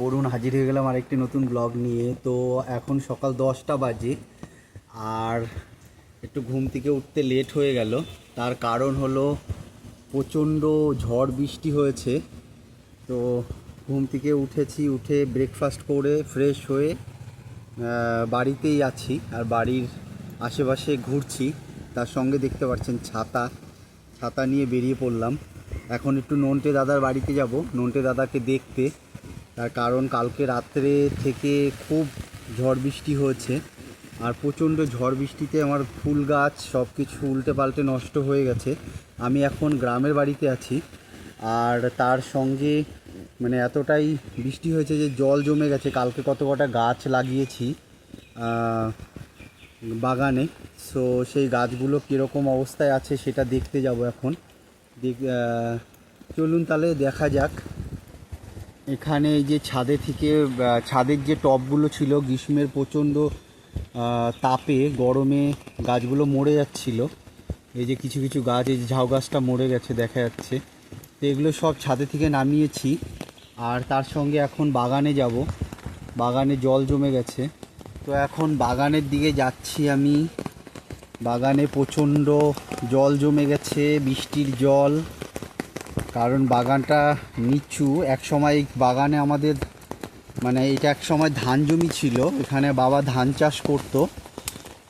বরুণ হাজির হয়ে গেলাম আরেকটি নতুন ব্লগ নিয়ে। তো এখন সকাল 10টা বাজে, আর একটু ঘুম থেকে উঠতে লেট হয়ে গেল। তার কারণ হলো প্রচণ্ড ঝড় বৃষ্টি হয়েছে। তো ঘুম থেকে উঠেছি, উঠে ব্রেকফাস্ট করে ফ্রেশ হয়ে বাড়িতেই আছি, আর বাড়ির আশেপাশে ঘুরছি। তার সঙ্গে দেখতে পাচ্ছেন ছাতা ছাতা নিয়ে বেরিয়ে পড়লাম। এখন একটু নন্টে দাদার বাড়িতে যাব, নন্টে দাদাকে দেখতে। তার কারণ কালকে রাত্রে থেকে খুব ঝড় বৃষ্টি হয়েছে, আর প্রচণ্ড ঝড় বৃষ্টিতে আমার ফুল গাছ সব কিছু উল্টে পাল্টে নষ্ট হয়ে গেছে। আমি এখন গ্রামের বাড়িতে আছি, আর তার সঙ্গে মানে এতটাই বৃষ্টি হয়েছে যে জল জমে গেছে। কালকে কত কটা গাছ লাগিয়েছি বাগানে, সো সেই গাছগুলো কীরকম অবস্থায় আছে সেটা দেখতে যাব এখন। চলুন তাহলে দেখা যাক। এখানে এই যে ছাদে থেকে ছাদের যে টবগুলো ছিল, গ্রীষ্মের প্রচণ্ড তাপে গরমে গাছগুলো মরে যাচ্ছিল। এই যে কিছু কিছু গাছ, এই যে ঝাউ গাছটা মরে গেছে দেখা যাচ্ছে। তো এগুলো সব ছাদে থেকে নামিয়েছি, আর তার সঙ্গে এখন বাগানে যাব। বাগানে জল জমে গেছে, তো এখন বাগানের দিকে যাচ্ছি আমি। বাগানে প্রচণ্ড জল জমে গেছে, বৃষ্টির জল। কারণ বাগানটা নিচু। এক সময় বাগানে আমাদের মানে এটা এক সময় ধান জমি ছিল, এখানে বাবা ধান চাষ করতো।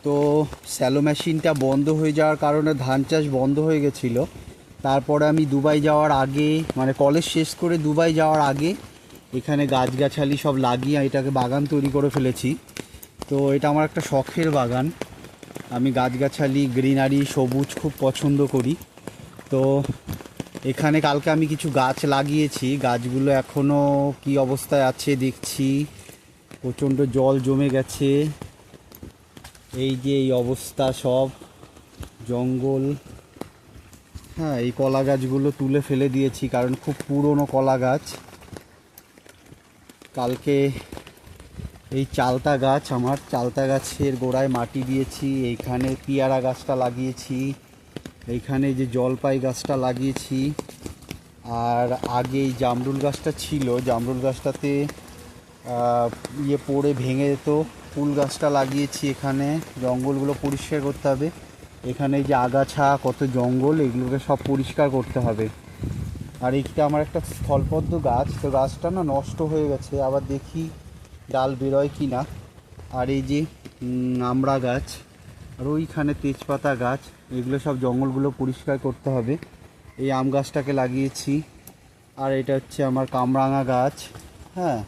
তো স্যালো মেশিনটা বন্ধ হয়ে যাওয়ার কারণে ধান চাষ বন্ধ হয়ে গেছিলো। তারপরে আমি দুবাই যাওয়ার আগে, মানে কলেজ শেষ করে দুবাই যাওয়ার আগে এখানে গাছগাছালি সব লাগিয়ে এটাকে বাগান তৈরি করে ফেলেছি। তো এটা আমার একটা শখের বাগান। আমি গাছগাছালি, গ্রিনারি, সবুজ খুব পছন্দ করি। তো এখানে কালকে আমি কিছু গাছ লাগিয়েছি, গাছগুলো এখনও কি অবস্থায় আছে দেখছি। প্রচণ্ড জল জমে গেছে, এই যে এই অবস্থা, সব জঙ্গল। হ্যাঁ, এই কলা গাছগুলো তুলে ফেলে দিয়েছি কারণ খুব পুরনো কলা গাছ। কালকে এই চালতা গাছ, আমার চালতা গাছের গোড়ায় মাটি দিয়েছি। এইখানে পেয়ারা গাছটা লাগিয়েছি, এইখানে যে জলপাই গাছটা লাগিয়েছি। আর আগে এই জামরুল গাছটা ছিল, জামরুল গাছটাতে পড়ে ভেঙে যেত। ফুল গাছটা লাগিয়েছি এখানে। জঙ্গলগুলো পরিষ্কার করতে হবে। এখানে এই যে আগাছা, কত জঙ্গল, এগুলোকে সব পরিষ্কার করতে হবে। আর এইটা আমার একটা স্থলপদ্ম গাছ, তো গাছটা না নষ্ট হয়ে গেছে, আবার দেখি ডাল বেরোয় কি না। আর এই যে আমড়া গাছ, আর ওইখানে তেজপাতা গাছ, এগুলো সব জঙ্গলগুলো পরিষ্কার করতে হবে। এই আম গাছটাকে লাগিয়েছি। আর এটা হচ্ছে আমার কামরাঙা গাছ। হ্যাঁ,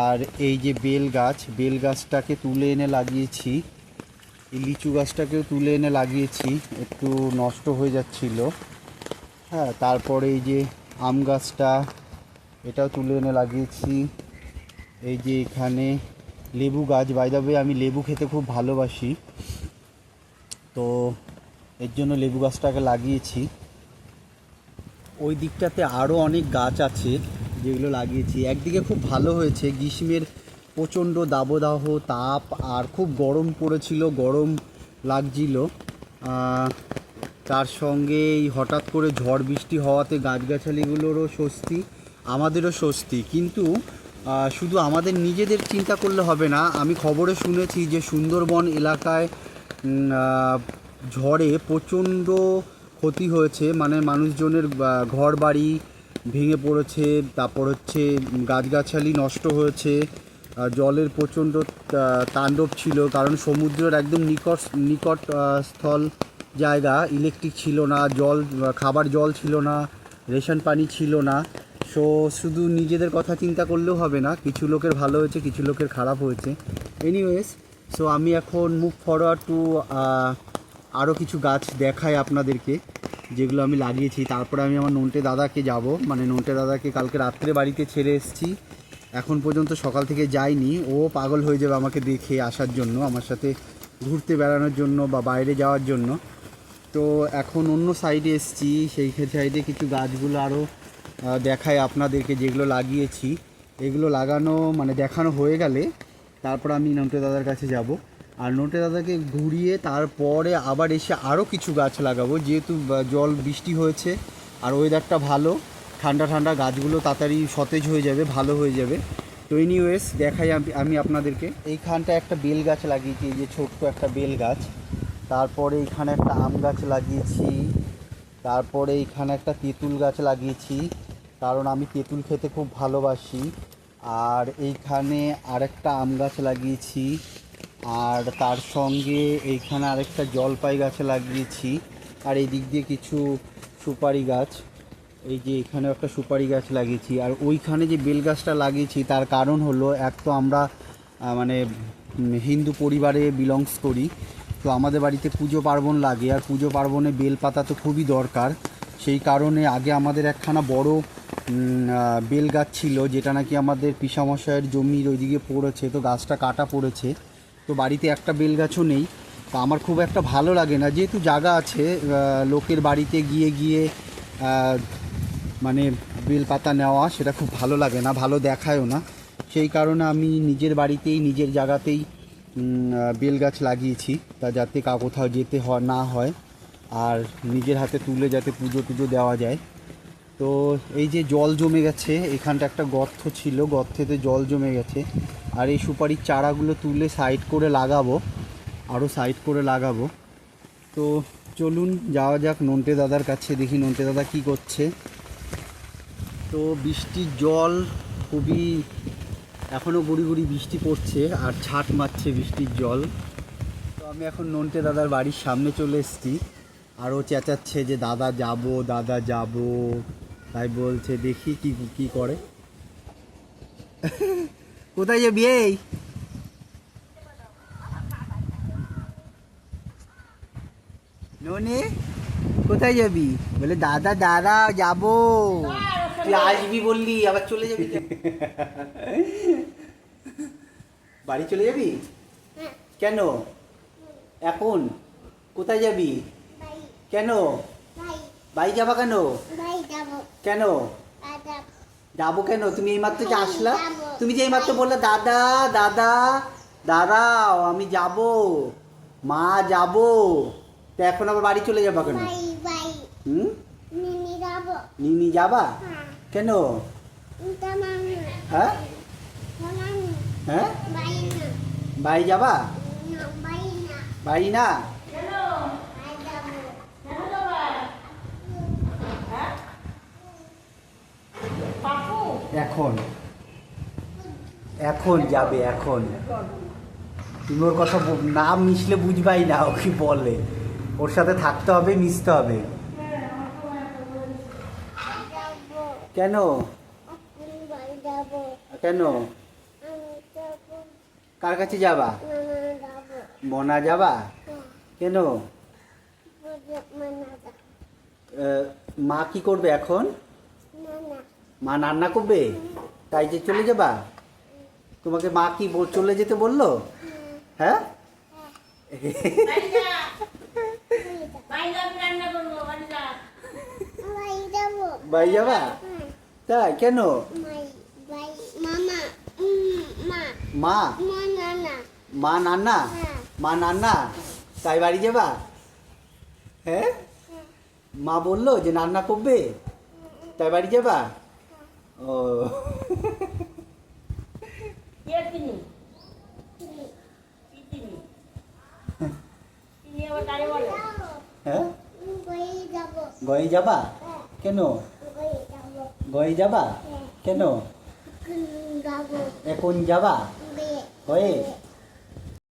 আর এই যে বেল গাছ, বেল গাছটাকে তুলে এনে লাগিয়েছি। এই লিচু গাছটাকেও তুলে এনে লাগিয়েছি, একটু নষ্ট হয়ে যাচ্ছিল। হ্যাঁ, তারপরে এই যে আম গাছটা, এটাও তুলে এনে লাগিয়েছি। এই যে এখানে লেবু গাছ, বাই দ্য ওয়ে আমি লেবু খেতে খুব ভালোবাসি, তো এর জন্য লেবু গাছটাকে লাগিয়েছি। ওই দিকটাতে আরও অনেক গাছ আছে যেগুলো লাগিয়েছি। একদিকে খুব ভালো হয়েছে, গ্রীষ্মের প্রচণ্ড দাবদাহ তাপ আর খুব গরম পড়েছিল, গরম লাগছিল। তার সঙ্গে এই হঠাৎ করে ঝড় বৃষ্টি হওয়াতে গাছগাছালিগুলোরও স্বস্তি, আমাদেরও স্বস্তি। কিন্তু শুধু আমাদের নিজেদের চিন্তা করলে হবে না। আমি খবরে শুনেছি যে সুন্দরবন এলাকায় ঝড়ে প্রচণ্ড ক্ষতি হয়েছে, মানে মানুষজনের ঘর বাড়ি ভেঙে পড়েছে, তারপর হচ্ছে গাছগাছালি নষ্ট হয়েছে। জলের প্রচণ্ড তাণ্ডব ছিল, কারণ সমুদ্রের একদম নিকট স্থল জায়গা, ইলেকট্রিক ছিল না, জল খাবার জল ছিল না, রেশন পানি ছিল না। সো শুধু নিজেদের কথা চিন্তা করলেও হবে না, কিছু লোকের ভালো হয়েছে, কিছু লোকের খারাপ হয়েছে। এনিওয়েজ, সো আমি এখন মুভ ফরওয়ার্ড টু আরও কিছু গাছ দেখাই আপনাদেরকে যেগুলো আমি লাগিয়েছি। তারপরে আমি আমার নন্টে দাদাকে যাব, মানে নন্টে দাদাকে কালকে রাত্রে বাড়িতে ছেড়ে এসেছি, এখন পর্যন্ত সকাল থেকে যাইনি। ও পাগল হয়ে যাবে আমাকে দেখে আসার জন্য, আমার সাথে ঘুরতে বেড়ানোর জন্য বা বাইরে যাওয়ার জন্য। তো এখন অন্য সাইডে এসেছি, সেই সাইডে কিছু গাছগুলো আরও দেখাই আপনাদেরকে যেগুলো লাগিয়েছি। এগুলো লাগানো মানে দেখানো হয়ে গেলে তারপর আমি নন্টে দাদার কাছে যাব, আর নন্টে দাদাকে ঘুরিয়ে তারপরে আবার এসে আরও কিছু গাছ লাগাবো। যেহেতু জল বৃষ্টি হয়েছে আর ওয়েদারটা ভালো, ঠান্ডা ঠান্ডা, গাছগুলো তাড়াতাড়ি সতেজ হয়ে যাবে, ভালো হয়ে যাবে। তো এনিওয়েজ দেখাই আমি আপনাদেরকে। এইখানটা একটা বেল গাছ লাগিয়েছি, এই যে ছোট্ট একটা বেল গাছ। তারপরে এইখানে একটা আম গাছ লাগিয়েছি। তারপরে এইখানে একটা তেঁতুল গাছ লাগিয়েছি, কারণ আমি তেঁতুল খেতে খুব ভালোবাসি। আর এইখানে আরেকটা আম গাছ লাগিয়েছি, আর তার সঙ্গে এইখানে আরেকটা জলপাই গাছ লাগিয়েছি। আর এই দিক দিয়ে কিছু সুপারি গাছ, এই যে এখানে একটা সুপারি গাছ লাগিয়েছি। আর ওইখানে যে বেল গাছটা লাগিয়েছি তার কারণ হলো, এক তো আমরা মানে হিন্দু পরিবারে বিলংস করি, তো আমাদের বাড়িতে পুজো পার্বণ লাগে, আর পুজো পার্বণে বেল পাতা তো খুবই দরকার। সেই কারণে আগে আমাদের একখানা বড় বেল গাছ ছিল, যেটা নাকি আমাদের পিসামশাইয়ের জমির ওইদিকে পড়েছে, তো গাছটা কাটা পড়েছে, তো বাড়িতে একটা বেল গাছও নেই। তো আমার খুব একটা ভালো লাগে না, যেহেতু জায়গা আছে, লোকের বাড়িতে গিয়ে গিয়ে মানে বেল পাতা নেওয়া সেটা খুব ভালো লাগে না, ভালো দেখায়ও না। সেই কারণে আমি নিজের বাড়িতেই নিজের জায়গাতেই বেল গাছ লাগিয়েছি, তা যাতে কোথাও যেতে না হয়, আর নিজের হাতে তুলে যাতে পুজো টুজো দেওয়া যায়। তো এই যে জল জমে গেছে, এখানটা একটা গর্ত ছিল, গর্তেতে জল জমে গেছে, আর এই সুপারির চারাগুলো তুলে সাইড করে লাগাবো, আরও সাইড করে লাগাবো। তো চলুন যাওয়া যাক নন্টে দাদার কাছে, দেখি নন্টে দাদা কী করছে। তো বৃষ্টির জল খুবই, এখনও গুড়ি গুড়ি বৃষ্টি পড়ছে আর ছাট মারছে বৃষ্টির জল। তো আমি এখন নন্টে দাদার বাড়ির সামনে চলে এসেছি, আর ও চেঁচাচ্ছে যে দাদা যাবো, দাদা যাবো, তাই বলছে, দেখি কি কি করে। কোথায় যাবি এই? ননি কোথায় যাবি? বলে দাদা দাদা যাবো। তুই আসবি বললি, আবার চলে যাবি। বাড়ি চলে যাবি কেন? এখন কোথায় যাবি? কেন বাড়ি যাবা কেন? কেন যাবো কেন? তুমি এইমাত্র যে আসলা, তুমি যে এইমাত্র বললে দাদা দাদা দাঁড়াও আমি যাবো, মা যাবো, তো এখন আবার বাড়ি চলে যাবা কেন? হুম, নিনি যাবা কেন? হ্যাঁ হ্যাঁ, বাড়ি যাবা? বাড়ি না, এখন এখন যাবে, এখন তুমি ওর কথা না মিশলে বুঝবাই না ও কি বলে, ওর সাথে থাকতে হবে, মিশতে হবে। কেন কেন, কার কাছে যাবা? মনা যাবা কেন? মা কি করবে এখন? মা রান্না করবে, তাই যে চলে যাবা? তোমাকে মা কি চলে যেতে বললো? হ্যাঁ, বাড়ি যাবা? তাই কেন? মা মা নান্না, মা নান্না, তাই বাড়ি যাবা? হ্যাঁ, মা বললো যে রান্না করবে, তাই বাড়ি যাবা? ও হ্যাঁ, গয়ে যাবা কেন? গয়ে যাবা কেন? এখন যাবা গয়ে?